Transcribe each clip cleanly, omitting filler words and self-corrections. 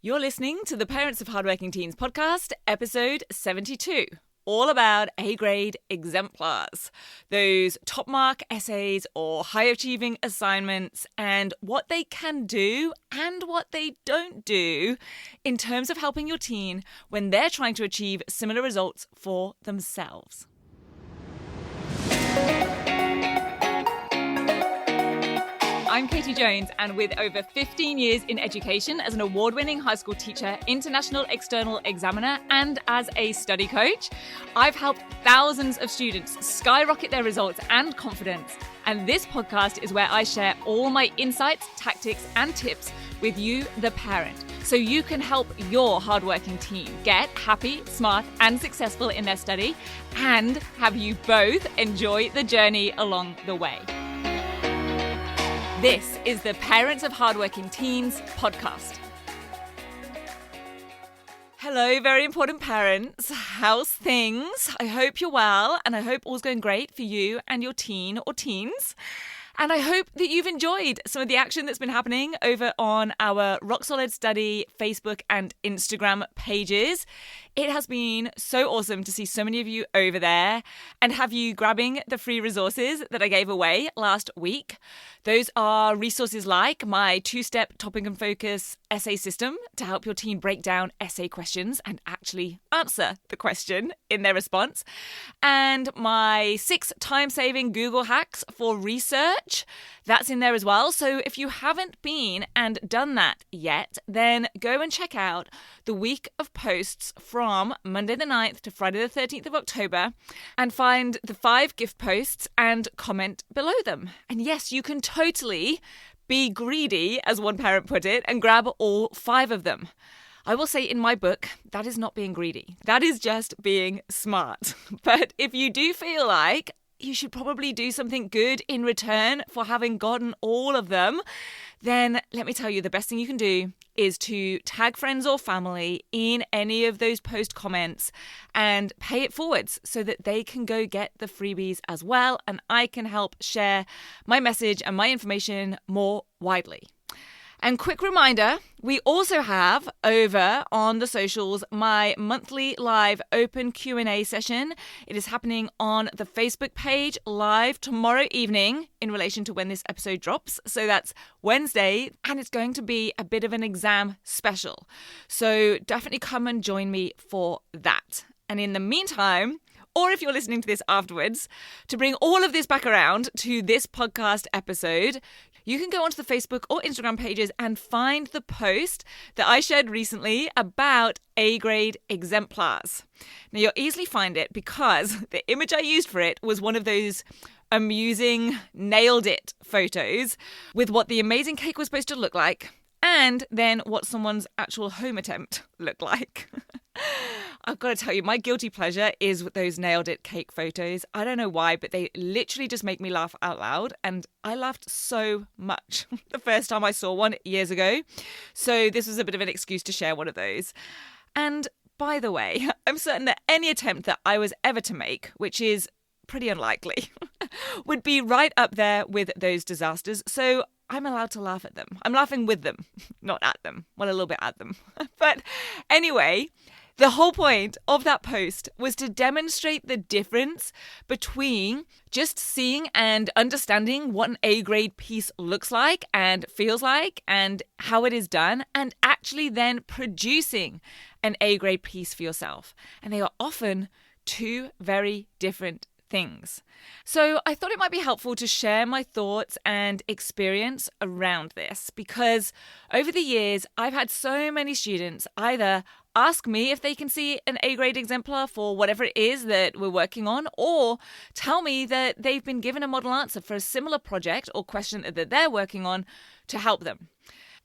You're listening to the Parents of Hardworking Teens podcast, episode 72, all about A-grade exemplars, those top mark essays or high-achieving assignments, and what they can do and what they don't do in terms of helping your teen when they're trying to achieve similar results for themselves. I'm Katie Jones, and with over 15 years in education as an award-winning high school teacher, international external examiner, and as a study coach, I've helped thousands of students skyrocket their results and confidence. And this podcast is where I share all my insights, tactics, and tips with you, the parent, so you can help your hardworking teen get happy, smart, and successful in their study, and have you both enjoy the journey along the way. This is the Parents of Hardworking Teens podcast. Hello, very important parents. How's things? I hope you're well, and I hope all's going great for you and your teen or teens. And I hope that you've enjoyed some of the action that's been happening over on our Rock Solid Study Facebook and Instagram pages. It has been so awesome to see so many of you over there and have you grabbing the free resources that I gave away last week. Those are resources like my 2-step topic and focus essay system to help your teen break down essay questions and actually answer the question in their response, and my 6 time-saving Google hacks for research. That's in there as well. So if you haven't been and done that yet, then go and check out the week of posts from Monday the 9th to Friday the 13th of October and find the 5 gift posts and comment below them. And yes, you can totally be greedy, as one parent put it, and grab all 5 of them. I will say in my book, that is not being greedy. That is just being smart. But if you do feel like you should probably do something good in return for having gotten all of them, then let me tell you, the best thing you can do is to tag friends or family in any of those post comments and pay it forwards so that they can go get the freebies as well, and I can help share my message and my information more widely. And quick reminder, we also have over on the socials my monthly live open Q&A session. It is happening on the Facebook page live tomorrow evening in relation to when this episode drops. So that's Wednesday, and it's going to be a bit of an exam special. So definitely come and join me for that. And in the meantime, or if you're listening to this afterwards, to bring all of this back around to this podcast episode, you can go onto the Facebook or Instagram pages and find the post that I shared recently about A-grade exemplars. Now, you'll easily find it because the image I used for it was one of those amusing nailed it photos with what the amazing cake was supposed to look like and then what someone's actual home attempt looked like. I've got to tell you, my guilty pleasure is with those nailed it cake photos. I don't know why, but they literally just make me laugh out loud. And I laughed so much the first time I saw one years ago. So this was a bit of an excuse to share one of those. And by the way, I'm certain that any attempt that I was ever to make, which is pretty unlikely, would be right up there with those disasters. So I'm allowed to laugh at them. I'm laughing with them, not at them. Well, a little bit at them. But anyway, the whole point of that post was to demonstrate the difference between just seeing and understanding what an A-grade piece looks like and feels like and how it is done, and actually then producing an A-grade piece for yourself. And they are often 2 very different things. So I thought it might be helpful to share my thoughts and experience around this, because over the years, I've had so many students either ask me if they can see an A-grade exemplar for whatever it is that we're working on, or tell me that they've been given a model answer for a similar project or question that they're working on to help them.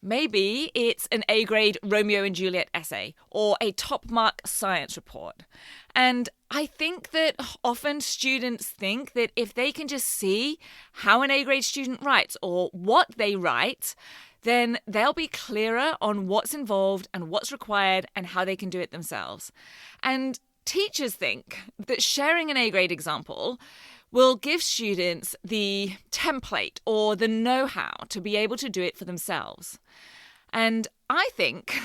Maybe it's an A-grade Romeo and Juliet essay or a top mark science report. And I think that often students think that if they can just see how an A-grade student writes or what they write, then they'll be clearer on what's involved and what's required and how they can do it themselves. And teachers think that sharing an A-grade example will give students the template or the know-how to be able to do it for themselves. And I think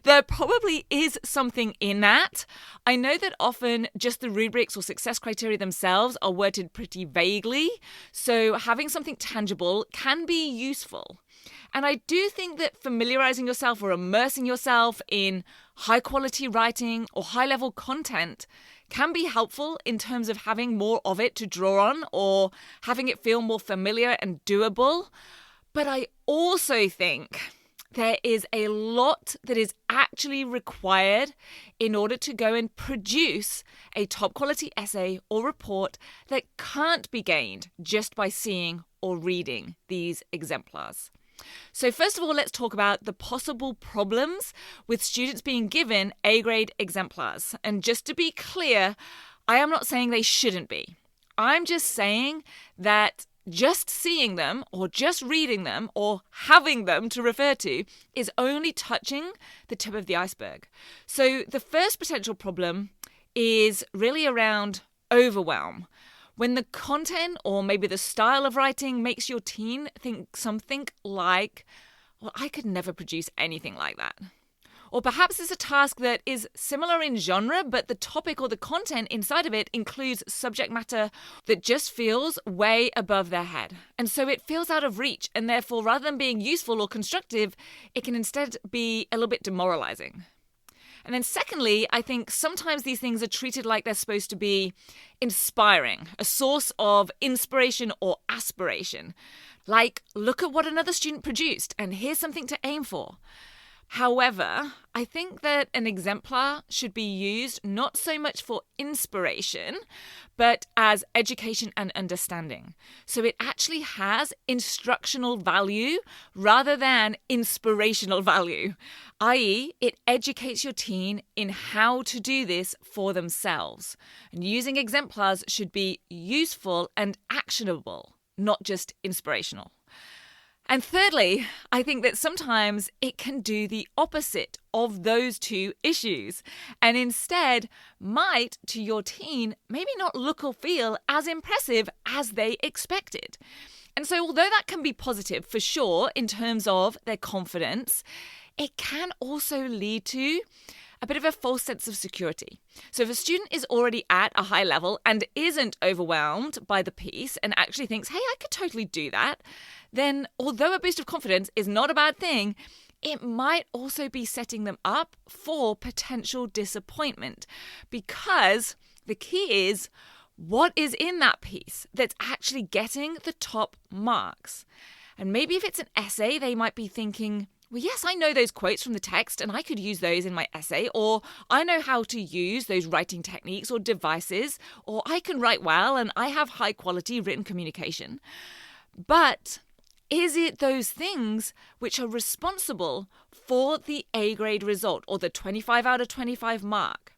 there probably is something in that. I know that often just the rubrics or success criteria themselves are worded pretty vaguely, so having something tangible can be useful. And I do think that familiarizing yourself or immersing yourself in high-quality writing or high-level content can be helpful in terms of having more of it to draw on or having it feel more familiar and doable. But I also think there is a lot that is actually required in order to go and produce a top quality essay or report that can't be gained just by seeing or reading these exemplars. So first of all, let's talk about the possible problems with students being given A-grade exemplars. And just to be clear, I am not saying they shouldn't be. I'm just saying that just seeing them or just reading them or having them to refer to is only touching the tip of the iceberg. So the first potential problem is really around overwhelm. When the content or maybe the style of writing makes your teen think something like, well, I could never produce anything like that. Or perhaps it's a task that is similar in genre, but the topic or the content inside of it includes subject matter that just feels way above their head. And so it feels out of reach, and therefore, rather than being useful or constructive, it can instead be a little bit demoralizing. And then secondly, I think sometimes these things are treated like they're supposed to be inspiring, a source of inspiration or aspiration. Like, look at what another student produced, and here's something to aim for. However, I think that an exemplar should be used not so much for inspiration, but as education and understanding. So it actually has instructional value rather than inspirational value, i.e., it educates your teen in how to do this for themselves. And using exemplars should be useful and actionable, not just inspirational. And thirdly, I think that sometimes it can do the opposite of those two issues and instead might, to your teen, maybe not look or feel as impressive as they expected. And so although that can be positive for sure in terms of their confidence, it can also lead to a bit of a false sense of security. So if a student is already at a high level and isn't overwhelmed by the piece and actually thinks, hey, I could totally do that, then although a boost of confidence is not a bad thing, it might also be setting them up for potential disappointment, because the key is what is in that piece that's actually getting the top marks. And maybe if it's an essay, they might be thinking, well, yes, I know those quotes from the text and I could use those in my essay, or I know how to use those writing techniques or devices, or I can write well and I have high quality written communication. But is it those things which are responsible for the A-grade result or the 25 out of 25 mark?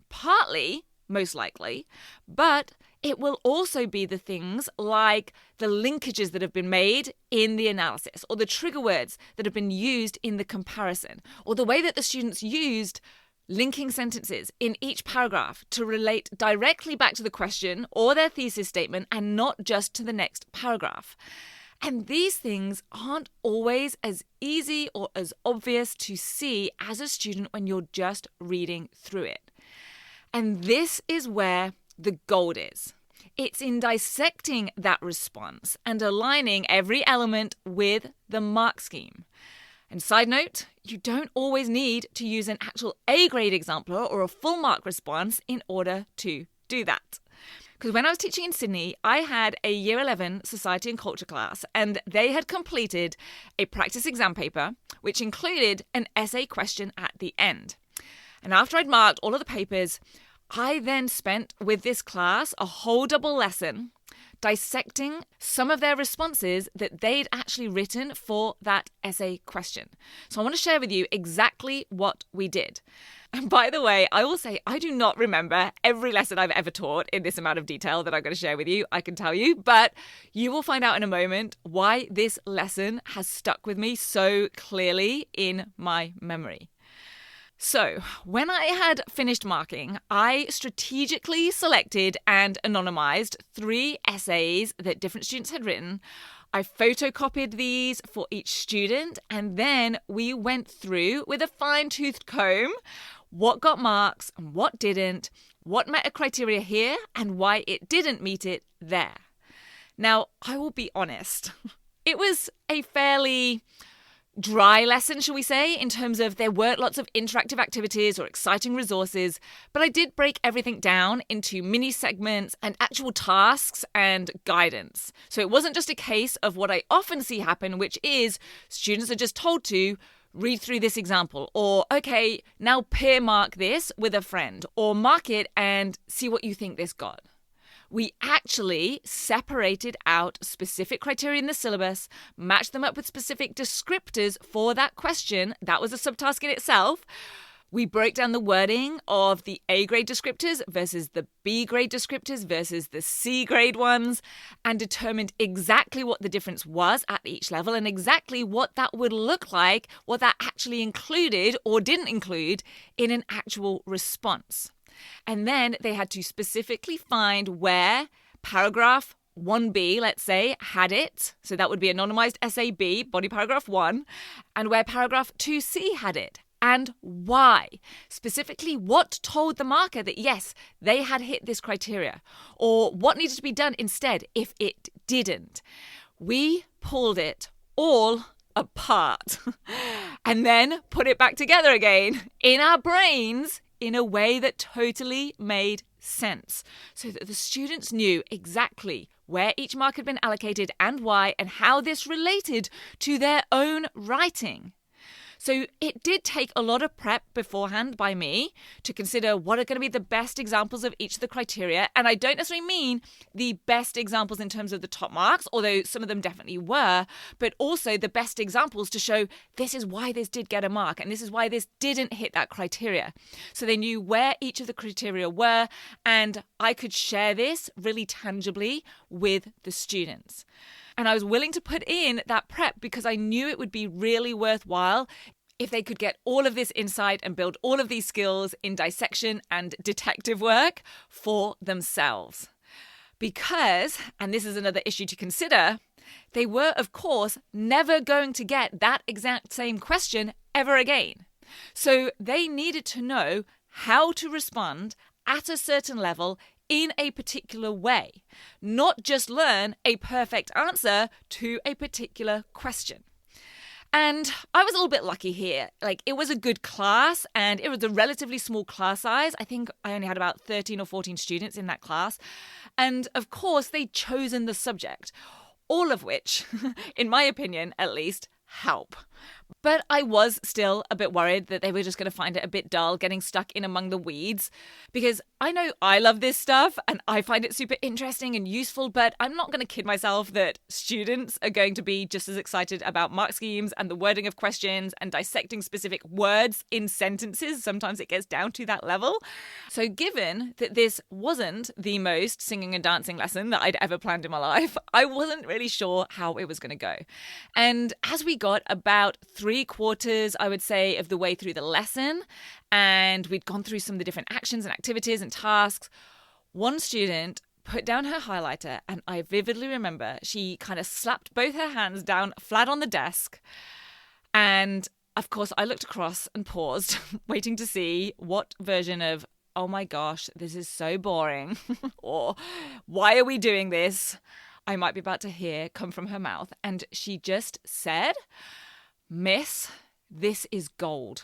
Partly, most likely, but it will also be the things like the linkages that have been made in the analysis, or the trigger words that have been used in the comparison, or the way that the students used linking sentences in each paragraph to relate directly back to the question or their thesis statement and not just to the next paragraph. And these things aren't always as easy or as obvious to see as a student when you're just reading through it. And this is where the gold is. It's in dissecting that response and aligning every element with the mark scheme. And side note, you don't always need to use an actual A-grade exemplar or a full mark response in order to do that. Because when I was teaching in Sydney, I had a Year 11 Society and Culture class, and they had completed a practice exam paper, which included an essay question at the end. And after I'd marked all of the papers, I then spent with this class a whole double lesson dissecting some of their responses that they'd actually written for that essay question. So I want to share with you exactly what we did. And by the way, I will say I do not remember every lesson I've ever taught in this amount of detail that I'm going to share with you, I can tell you, but you will find out in a moment why this lesson has stuck with me so clearly in my memory. So, when I had finished marking, I strategically selected and anonymized 3 essays that different students had written. I photocopied these for each student, and then we went through with a fine-toothed comb what got marks and what didn't, what met a criteria here and why it didn't meet it there. Now, I will be honest, it was a fairly dry lesson, shall we say, in terms of there weren't lots of interactive activities or exciting resources, but I did break everything down into mini segments and actual tasks and guidance. So it wasn't just a case of what I often see happen, which is students are just told to read through this example, or, okay, now peer mark this with a friend, or mark it and see what you think this got. We actually separated out specific criteria in the syllabus, matched them up with specific descriptors for that question. That was a subtask in itself. We broke down the wording of the A grade descriptors versus the B grade descriptors versus the C grade ones, and determined exactly what the difference was at each level and exactly what that would look like, what that actually included or didn't include in an actual response. And then they had to specifically find where paragraph 1B, let's say, had it. So that would be anonymized SAB, body paragraph 1, and where paragraph 2C had it. And why? Specifically, what told the marker that, yes, they had hit this criteria, or what needed to be done instead if it didn't. We pulled it all apart and then put it back together again in our brains in a way that totally made sense, so that the students knew exactly where each mark had been allocated and why, and how this related to their own writing. So it did take a lot of prep beforehand by me to consider what are going to be the best examples of each of the criteria. And I don't necessarily mean the best examples in terms of the top marks, although some of them definitely were, but also the best examples to show this is why this did get a mark and this is why this didn't hit that criteria. So they knew where each of the criteria were, and I could share this really tangibly with the students. And I was willing to put in that prep because I knew it would be really worthwhile if they could get all of this insight and build all of these skills in dissection and detective work for themselves. Because, and this is another issue to consider, they were, of course, never going to get that exact same question ever again. So they needed to know how to respond at a certain level in a particular way, not just learn a perfect answer to a particular question. And I was a little bit lucky here. It was a good class and it was a relatively small class size. I think I only had about 13 or 14 students in that class. And of course, they'd chosen the subject, all of which, in my opinion at least, help. But I was still a bit worried that they were just going to find it a bit dull getting stuck in among the weeds, because I know I love this stuff and I find it super interesting and useful, but I'm not going to kid myself that students are going to be just as excited about mark schemes and the wording of questions and dissecting specific words in sentences. Sometimes it gets down to that level. So given that this wasn't the most singing and dancing lesson that I'd ever planned in my life, I wasn't really sure how it was going to go. And as we got about 3/4, I would say, of the way through the lesson, and we'd gone through some of the different actions and activities and tasks, one student put down her highlighter, and I vividly remember she kind of slapped both her hands down flat on the desk. And of course, I looked across and paused, waiting to see what version of, oh my gosh, this is so boring, or why are we doing this, I might be about to hear come from her mouth. And she just said, "Miss, this is gold."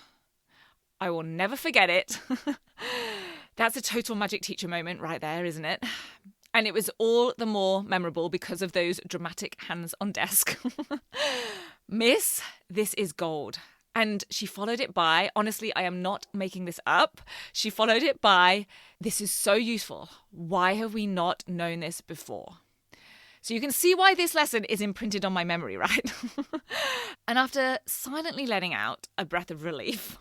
I will never forget it. That's a total magic teacher moment right there, isn't it? And it was all the more memorable because of those dramatic hands on desk. "Miss, this is gold." And she followed it by, honestly, I am not making this up. She followed it by, "This is so useful. Why have we not known this before?" So you can see why this lesson is imprinted on my memory, right? And after silently letting out a breath of relief,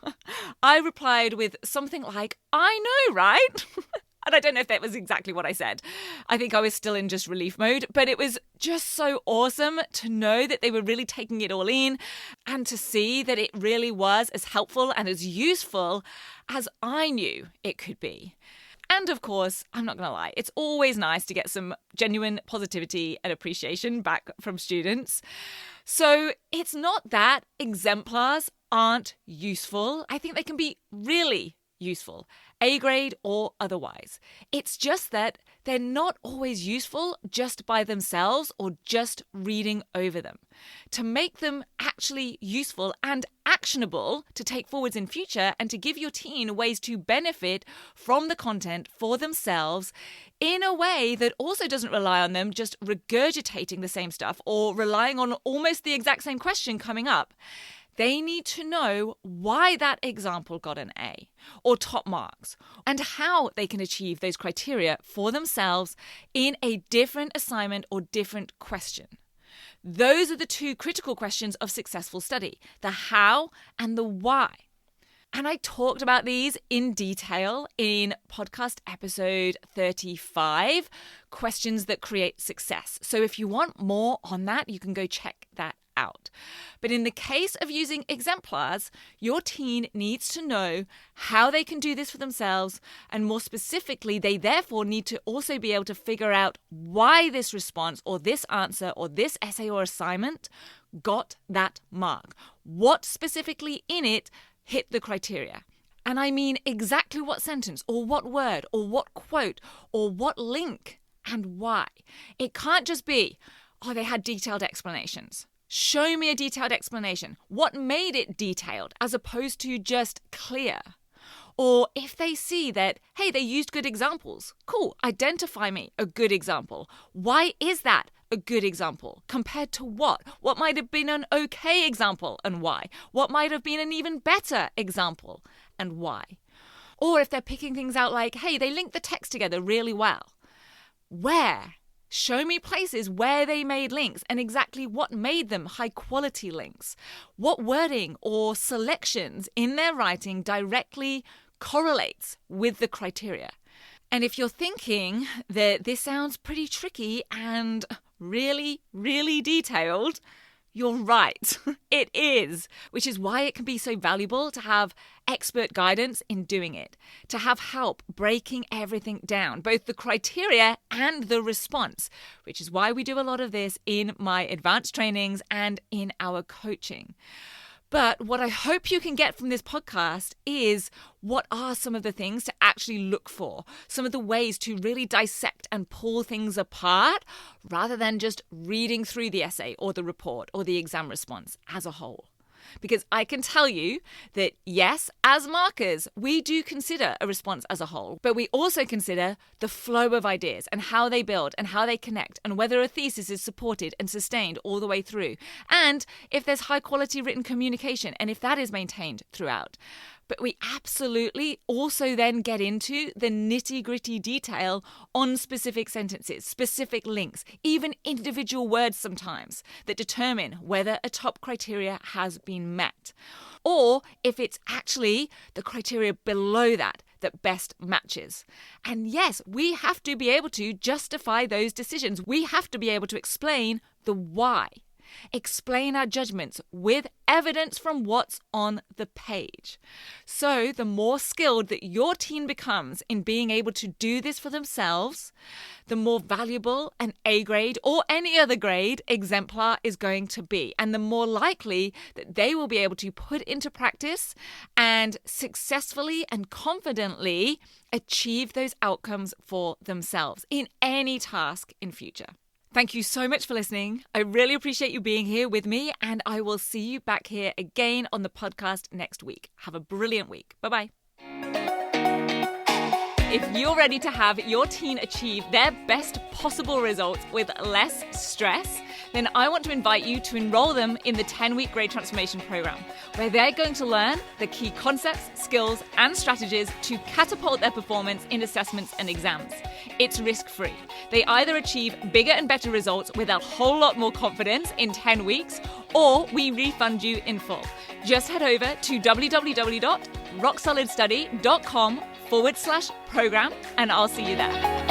I replied with something like, "I know, right?" And I don't know if that was exactly what I said. I think I was still in just relief mode, but it was just so awesome to know that they were really taking it all in and to see that it really was as helpful and as useful as I knew it could be. And of course, I'm not going to lie, it's always nice to get some genuine positivity and appreciation back from students. So it's not that exemplars aren't useful. I think they can be really useful, A grade or otherwise. It's just that they're not always useful just by themselves or just reading over them. To make them actually useful and actionable to take forwards in future and to give your teen ways to benefit from the content for themselves in a way that also doesn't rely on them just regurgitating the same stuff or relying on almost the exact same question coming up. They need to know why that example got an A or top marks and how they can achieve those criteria for themselves in a different assignment or different question. Those are the two critical questions of successful study, the how and the why. And I talked about these in detail in podcast episode 35, Questions That Create Success. So if you want more on that, you can go check that out. But in the case of using exemplars, your teen needs to know how they can do this for themselves, and more specifically, they therefore need to also be able to figure out why this response or this answer or this essay or assignment got that mark. What specifically in it hit the criteria. And I mean exactly what sentence or what word or what quote or what link and why. It can't just be, oh, they had detailed explanations. Show me a detailed explanation. What made it detailed as opposed to just clear? Or if they see that, hey, they used good examples. Cool, identify me a good example. Why is that a good example? Compared to what? What might have been an okay example and why? What might have been an even better example and why? Or if they're picking things out like, hey, they linked the text together really well. Where? Show me places where they made links and exactly what made them high-quality links. What wording or selections in their writing directly correlates with the criteria. And if you're thinking that this sounds pretty tricky and really, really detailed, you're right. It is, which is why it can be so valuable to have expert guidance in doing it, to have help breaking everything down, both the criteria and the response, which is why we do a lot of this in my advanced trainings and in our coaching. But what I hope you can get from this podcast is what are some of the things to actually look for, some of the ways to really dissect and pull things apart rather than just reading through the essay or the report or the exam response as a whole. Because I can tell you that, yes, as markers, we do consider a response as a whole, but we also consider the flow of ideas and how they build and how they connect and whether a thesis is supported and sustained all the way through, and if there's high quality written communication and if that is maintained throughout. But we absolutely also then get into the nitty-gritty detail on specific sentences, specific links, even individual words sometimes that determine whether a top criteria has been met. Or if it's actually the criteria below that best matches. And yes, we have to be able to justify those decisions. We have to be able to explain the why. Explain our judgments with evidence from what's on the page. So the more skilled that your teen becomes in being able to do this for themselves, the more valuable an A grade or any other grade exemplar is going to be, and the more likely that they will be able to put into practice and successfully and confidently achieve those outcomes for themselves in any task in future. Thank you so much for listening. I really appreciate you being here with me, and I will see you back here again on the podcast next week. Have a brilliant week. Bye-bye. If you're ready to have your teen achieve their best possible results with less stress, then I want to invite you to enroll them in the 10-week Grade Transformation Program, where they're going to learn the key concepts, skills, and strategies to catapult their performance in assessments and exams. It's risk-free. They either achieve bigger and better results with a whole lot more confidence in 10 weeks, or we refund you in full. Just head over to www.rocksolidstudy.com/program, and I'll see you there.